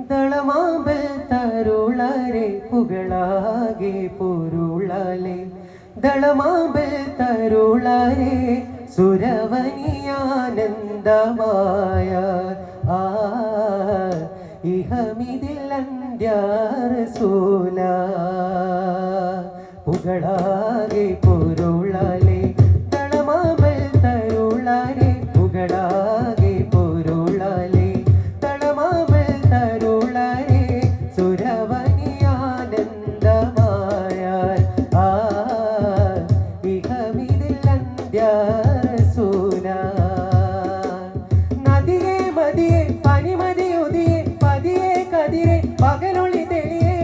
ദളമാമ്പൽ തരുളരെ പുകളാകെ പൊരുളാലെ ദളമാമ്പൽ തരുളരെ സുരവനിയാനന്ദമായ ആ ഇഹമിതിൽ അന്ത്യാറസൂല പുകളാകെ പൊരുളാലെ ദളമാമ്പൽ തരുളരെ പുകളാകെ പൊരുളാലെ ദളമാമ്പൽ തരുളരെ സുരവനിയാനന്ദമായ ആ ഇഹമിതിൽ അന്ത്യാറസൂല നദിയെ മതിയെ പനിമതിയുതിയെ പതിയെ കതിരെ പകലൊളി തെളിയെ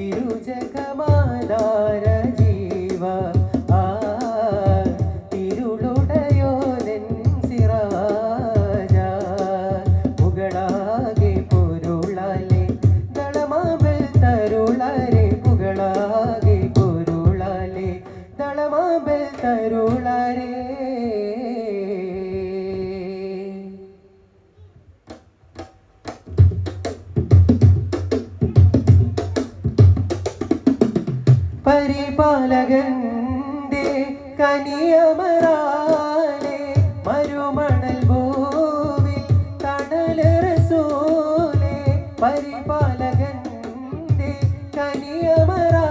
ഇരുജകമാധാര ജീവ ആ തിരുളുടയോനെൻ സിറാജ പുകളാകെ പൊരുളാലെ ദളമാമ്പൽ തരുളരെ പുകളാകെ പൊരുളാലെ ദളമാമ്പൽ തരുളരെ പരിപാലകന്റെ കനിയമറാലെ മരുമണൽ ഭൂവിൽ തണൽ റസൂലേ പരിപാലകന്റെ കനിയമറാ